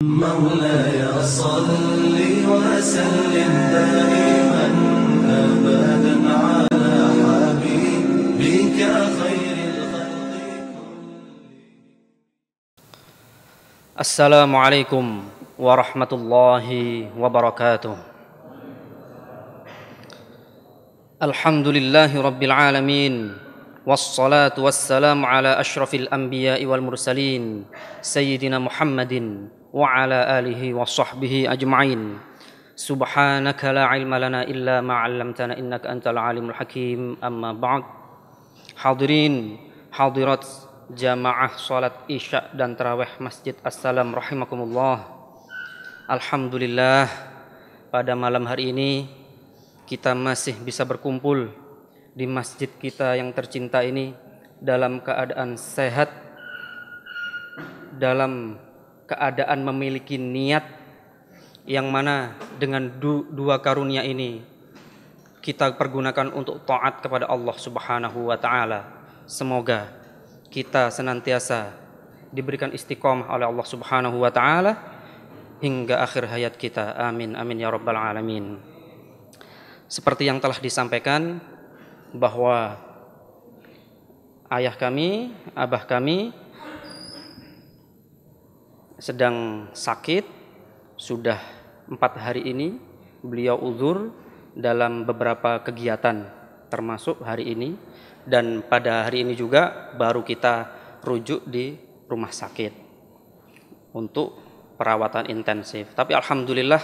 مولاي صل وسلم دائما أبدا على حبيبك خير الخلق. Assalamualaikum warahmatullahi wabarakatuh. Alhamdulillahi rabbil alamin. Wassalatu wassalamu ala ashrafil anbiya'i wal mursalin Sayyidina Muhammadin wa ala alihi wa sahbihi ajma'in. Subhanaka la ilma lana illa ma 'allamtana innaka antal alimul hakim. Amma ba'd. Hadirin hadirat jamaah salat isya dan tarawih Masjid As-Salam rahimakumullah. Alhamdulillah, pada malam hari ini kita masih bisa berkumpul di masjid kita yang tercinta ini dalam keadaan sehat, dalam keadaan memiliki niat yang mana dengan dua karunia ini kita pergunakan untuk taat kepada Allah Subhanahu wa taala. Semoga kita senantiasa diberikan istiqomah oleh Allah Subhanahu wa taala hingga akhir hayat kita. Amin amin ya rabbal alamin. Seperti yang telah disampaikan bahwa ayah kami, abah kami sedang sakit sudah 4 hari ini. Beliau uzur dalam beberapa kegiatan termasuk hari ini, dan pada hari ini juga baru kita rujuk di rumah sakit untuk perawatan intensif. Tapi alhamdulillah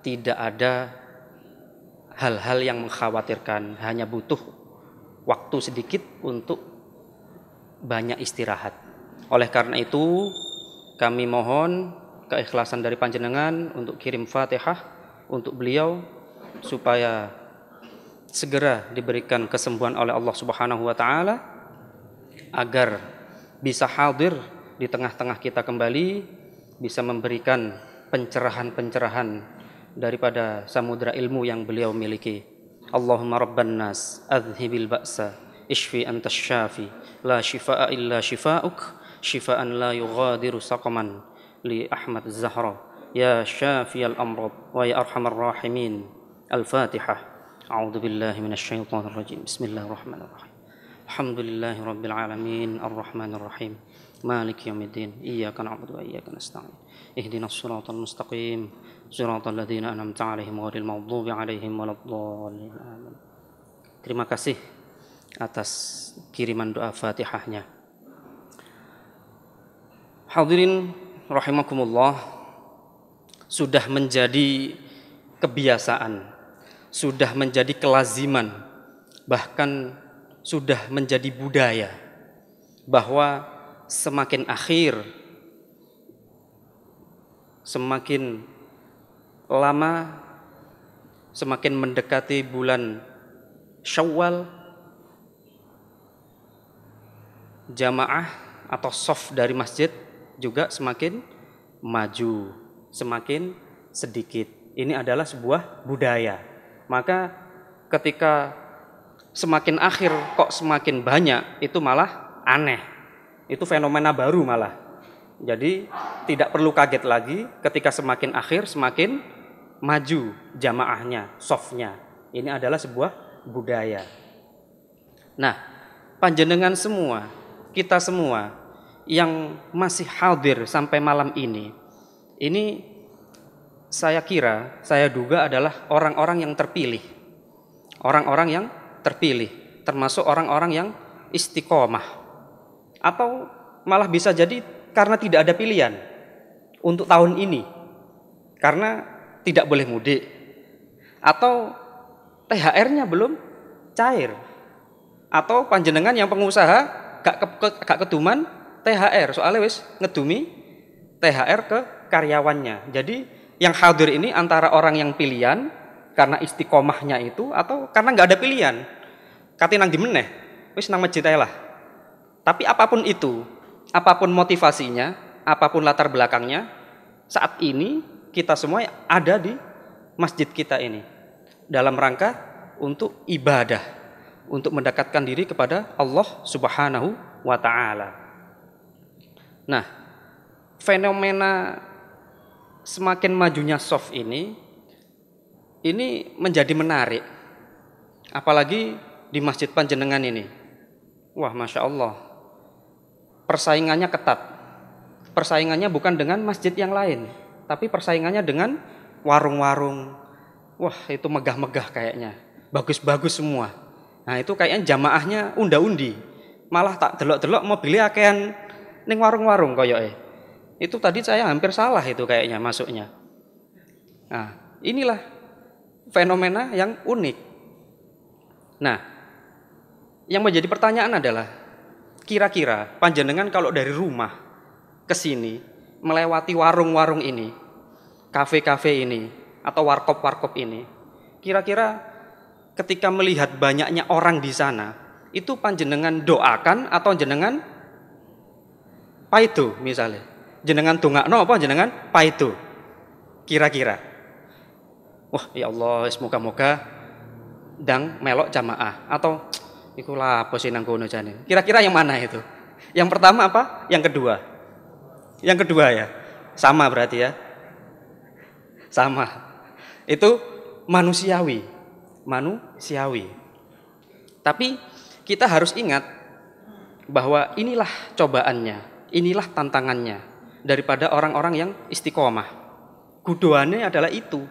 tidak ada hal-hal yang mengkhawatirkan, hanya butuh waktu sedikit untuk banyak istirahat. Oleh karena itu kami mohon keikhlasan dari panjenengan untuk kirim Fatihah untuk beliau supaya segera diberikan kesembuhan oleh Allah Subhanahu wa taala agar bisa hadir di tengah-tengah kita kembali, bisa memberikan pencerahan-pencerahan daripada samudra ilmu yang beliau miliki. Allahumma rabban nas adhibil ba'sa ishfi antas syafi la shifaa illa shifauk shifaan la yughadiru saqaman li Ahmad Zahra ya syafiyal amrad wa ya arhamar rahimin. Al-Fatihah. A'udzu billahi minasy syaithanir rajim. Bismillahirrahmanirrahim. Alhamdulillahi rabbil alamin arrahmanir rahim maliki yaumiddin iyyaka na'budu wa iyyaka nasta'in ihdinas siratal mustaqim siratal ladzina an'amta 'alaihim ghairil maghdubi 'alaihim waladdallin. Amin. Terima kasih atas kiriman doa Fatihahnya. Hadirin rahimakumullah, sudah menjadi kebiasaan, sudah menjadi kelaziman, bahkan sudah menjadi budaya bahwa semakin akhir, semakin lama, semakin mendekati bulan Syawal, jamaah atau shaf dari masjid juga semakin maju, semakin sedikit. Ini adalah sebuah budaya. Maka ketika semakin akhir kok semakin banyak, itu malah aneh. Itu fenomena baru malah. Jadi tidak perlu kaget lagi ketika semakin akhir semakin maju jamaahnya, shafnya. Ini adalah sebuah budaya. Nah, panjenengan semua, kita semua yang masih hadir sampai malam ini saya kira, saya duga adalah orang-orang yang terpilih. Orang-orang yang terpilih, termasuk orang-orang yang istiqomah. Atau malah bisa jadi karena tidak ada pilihan untuk tahun ini, karena tidak boleh mudik, atau THR-nya belum cair, atau panjenengan yang pengusaha gak keduman THR, soalnya wis ngedumi THR ke karyawannya. Jadi yang hadir ini antara orang yang pilihan karena istiqomahnya itu, atau karena nggak ada pilihan, kate nang di meneh wis nang masjid ae lah. Tapi apapun itu, apapun motivasinya, apapun latar belakangnya, saat ini kita semua ada di masjid kita ini dalam rangka untuk ibadah, untuk mendekatkan diri kepada Allah Subhanahu wa taala. Nah, fenomena semakin majunya soft ini menjadi menarik. Apalagi di Masjid Panjenengan ini. Wah, Masya Allah. Persaingannya ketat. Persaingannya bukan dengan masjid yang lain, tapi persaingannya dengan warung-warung. Wah, itu megah-megah kayaknya. Bagus-bagus semua. Nah, itu kayaknya jamaahnya unda-undi. Malah tak delok-delok mobilnya akean ning warung-warung koyoke. Itu tadi saya hampir salah itu kayaknya masuknya. Nah, inilah fenomena yang unik. Nah, yang menjadi pertanyaan adalah, kira-kira panjenengan kalau dari rumah ke sini, melewati warung-warung ini, kafe-kafe ini, atau warkop-warkop ini, kira-kira ketika melihat banyaknya orang di sana, itu panjenengan doakan atau jenengan paido misalnya? Jenengan dongakno apa jenengan paido? Kira-kira. Wah, ya Allah, semoga-moga ndang melok jamaah atau iku lah apa sih nang kono jane. Kira-kira yang mana itu? Yang pertama apa? Yang kedua? Yang kedua ya. Sama berarti ya. Sama. Itu manusiawi. Manusiawi. Tapi kita harus ingat bahwa inilah cobaannya, inilah tantangannya daripada orang-orang yang istiqomah. Gudoannya adalah itu.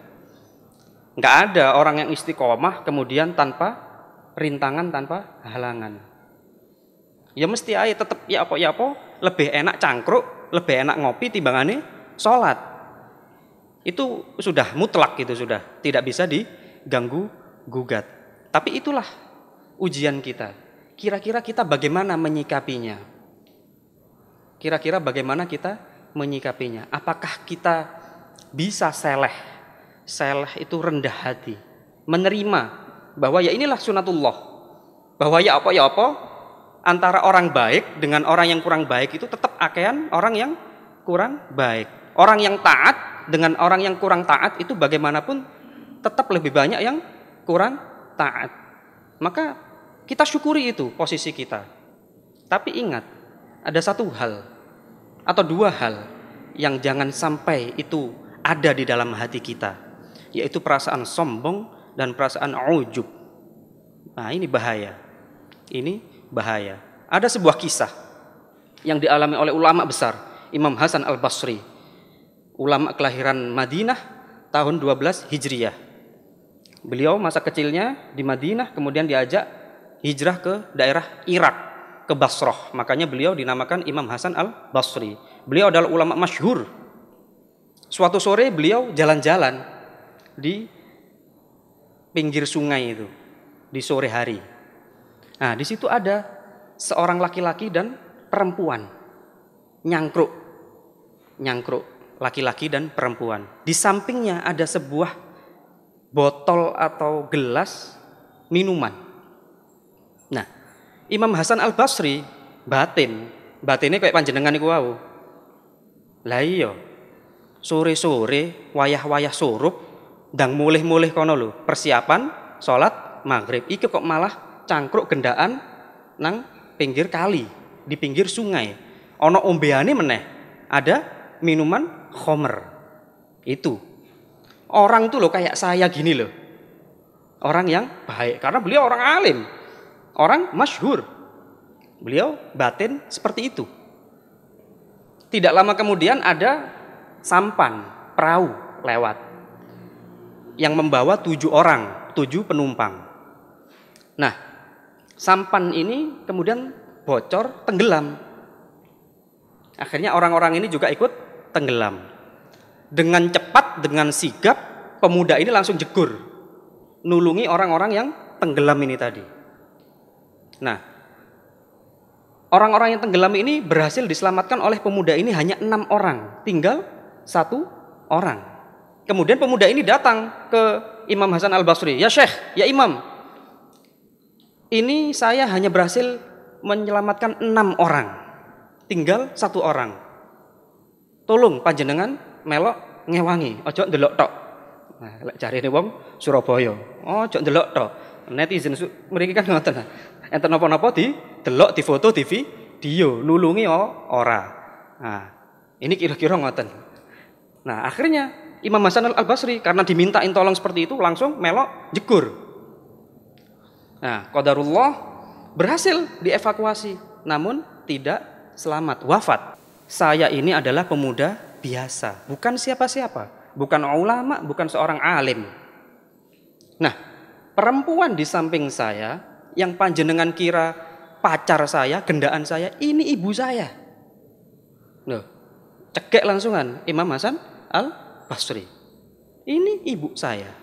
Enggak ada orang yang istiqomah kemudian tanpa rintangan, tanpa halangan. Ya mesti aja tetap ya apa lebih enak cangkruk, lebih enak ngopi timbangane sholat. Itu sudah mutlak, itu sudah tidak bisa diganggu gugat. Tapi itulah ujian kita. Kira-kira kita bagaimana menyikapinya? Kira-kira bagaimana kita menyikapinya? Apakah kita bisa seleh? Seleh itu rendah hati, menerima bahwa ya inilah sunatullah, bahwa ya apa antara orang baik dengan orang yang kurang baik itu tetap akean orang yang kurang baik. Orang yang taat dengan orang yang kurang taat itu bagaimanapun tetap lebih banyak yang kurang taat. Maka kita syukuri itu posisi kita. Tapi ingat, ada satu hal atau dua hal yang jangan sampai itu ada di dalam hati kita, yaitu perasaan sombong dan perasaan ujub. Nah, ini bahaya. Ini bahaya. Ada sebuah kisah yang dialami oleh ulama besar, Imam Hasan Al-Basri, ulama kelahiran Madinah tahun 12 Hijriyah. Beliau masa kecilnya di Madinah, kemudian diajak hijrah ke daerah Irak, ke Basrah. Makanya beliau dinamakan Imam Hasan Al-Basri. Beliau adalah ulama masyhur. Suatu sore beliau jalan-jalan di pinggir sungai itu di sore hari. Nah, di situ ada seorang laki-laki dan perempuan nyangkruk laki-laki dan perempuan. Di sampingnya ada sebuah botol atau gelas minuman. Nah, Imam Hasan Al-Basri batinnya kayak panjenengan iku wau. Lah iya, sore-sore wayah-wayah surup ndang mulih-mulih kono lho, persiapan salat maghrib. Iki kok malah cangkruk gendaan nang pinggir kali, di pinggir sungai. Ana ombeane meneh, ada minuman khomer. Itu orang tuh loh kayak saya gini loh, orang yang baik, karena beliau orang alim, orang masyhur. Beliau batin seperti itu. Tidak lama kemudian ada sampan perahu lewat yang membawa 7 orang, 7 penumpang. Nah, sampan ini kemudian bocor, tenggelam. Akhirnya orang-orang ini juga ikut tenggelam. Dengan cepat, dengan sigap, pemuda ini langsung jegur, nulungi orang-orang yang tenggelam ini tadi. Nah, orang-orang yang tenggelam ini berhasil diselamatkan oleh pemuda ini hanya 6 orang, tinggal 1 orang. Kemudian pemuda ini datang ke Imam Hasan Al-Basri, "Ya Syekh, ya Imam, ini saya hanya berhasil menyelamatkan 6 orang, tinggal 1 orang. Tolong panjenengan melok ngewangi, ojo ndelok tok." Nah, lek jarine wong Surabaya, ojo ndelok tok. Netizen mriki kan ngoten. Enten napa-napa delok, difoto, di video, nulungi ora. Nah, ini kira-kira ngoten. Nah, akhirnya Imam Hasan Al-Basri karena dimintain tolong seperti itu langsung melok jegur. Nah, qadarullah berhasil dievakuasi, namun tidak selamat, wafat. Saya ini adalah pemuda biasa, bukan siapa-siapa, bukan ulama, bukan seorang alim. Nah, perempuan di samping saya yang panjenengan kira pacar saya, gendaan saya, ini ibu saya. Loh, cekek langsungan Imam Hasan Al-Basri. Ini ibu saya.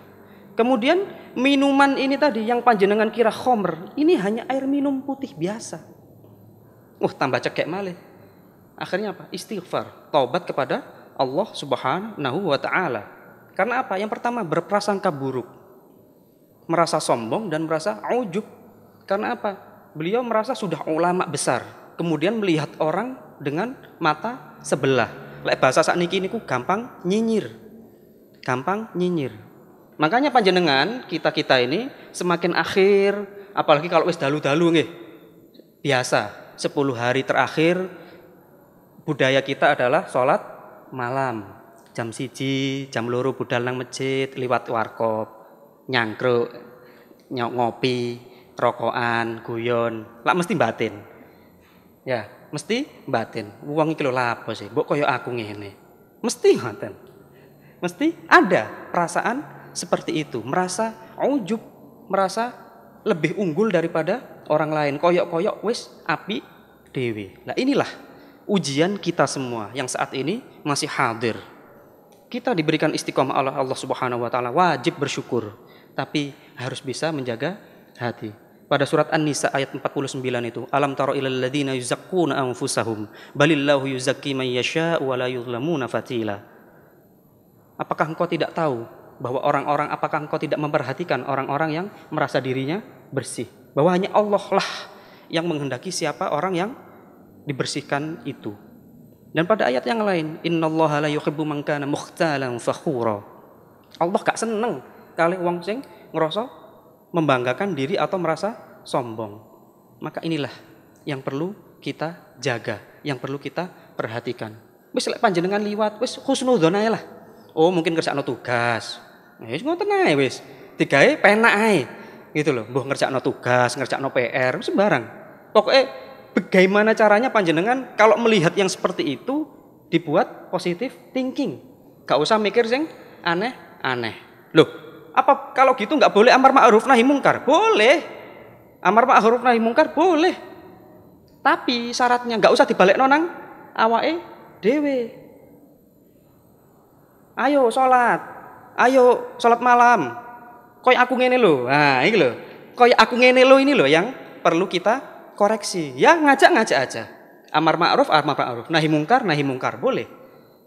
Kemudian minuman ini tadi yang panjenengan kira khomer, ini hanya air minum putih biasa. Tambah cekek malih. Akhirnya apa? Istighfar, taubat kepada Allah Subhanahu wa taala. Karena apa? Yang pertama, berprasangka buruk. Merasa sombong dan merasa ujub. Karena apa? Beliau merasa sudah ulama besar, kemudian melihat orang dengan mata sebelah. Lek bahasa sakniki niku gampang nyinyir. Gampang nyinyir. Makanya panjenengan kita ini semakin akhir, apalagi kalau wis dalu-dalu nggih. Biasa 10 hari terakhir budaya kita adalah sholat malam. Jam 1, jam 2 budal nang masjid, liwat warkop, nyangkruk, ngopi, rokokan, guyon, lak mesti batin. Ya, mesti batin. Wong iki lho lapo sih, mbok kaya aku ngene. Mesti ngoten. Mesti ada perasaan seperti itu, merasa ujub, merasa lebih unggul daripada orang lain. Koyok-koyok wis api dewe. Nah, inilah ujian kita semua yang saat ini masih hadir. Kita diberikan istiqomah oleh Allah Subhanahu wa taala, wajib bersyukur, tapi harus bisa menjaga hati. Pada surat An-Nisa ayat 49 itu, alam tara ilal ladzina yuzakkuna anfusahum balillahu yuzakki man yasha wa la yuzlamuna fatila. Apakah engkau tidak tahu bahwa apakah engkau tidak memperhatikan orang-orang yang merasa dirinya bersih, bahwa hanya Allah lah yang menghendaki siapa orang yang dibersihkan itu. Dan pada ayat yang lain, innallaha la yuhibbu man kana mukhtalan fakhura. Allah gak seneng kali wong sing ngerasa membanggakan diri atau merasa sombong. Maka inilah yang perlu kita jaga, yang perlu kita perhatikan. Wis lek panjenengan liwat, wis husnudzon ae lah. Oh, mungkin ngerjakno tugas. Wis ngoten ae wis. Digawe penak ae. Gitu loh, mbuh ngerjakno tugas, ngerjakno PR, sembarang. Pokoknya bagaimana caranya panjenengan kalau melihat yang seperti itu dibuat positif thinking. Gak usah mikir sing aneh-aneh. Loh, apa kalau gitu nggak boleh amar ma'ruf nahi mungkar? Boleh. Amar ma'ruf nahi mungkar boleh. Tapi syaratnya nggak usah dibalekno nang awake dhewe. Ayo sholat malam. Koy aku ngene lho. Nah, iki lho. Koy aku ngene lho ini lho yang perlu kita koreksi. Ya ngajak-ngajak aja. Amar ma'ruf nahi mungkar boleh.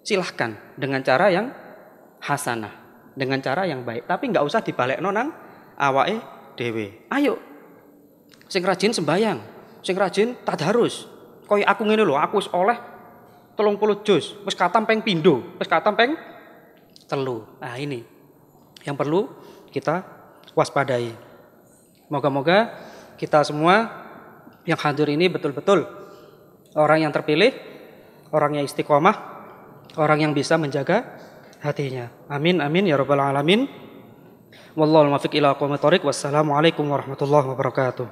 Silahkan dengan cara yang hasanah, dengan cara yang baik. Tapi enggak usah dibalekno nang awake dhewe. Ayo. Sing rajin sembayang, sing rajin tadarus. Koy aku ngene lho, aku wis oleh 30 juz, wis katam ping pindho, wis katam ping 3. Nah, ini yang perlu kita waspadai. Moga-moga kita semua yang hadir ini betul-betul orang yang terpilih, orang yang istiqomah, orang yang bisa menjaga hatinya. Amin amin ya rabbal alamin. Wallahul muwaffiq ila aqwamit thoriq. Wassalamualaikum warahmatullahi wabarakatuh.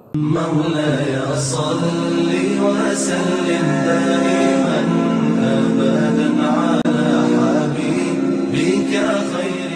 مولاي صل وسلم دائما أبدا على حبيبك خير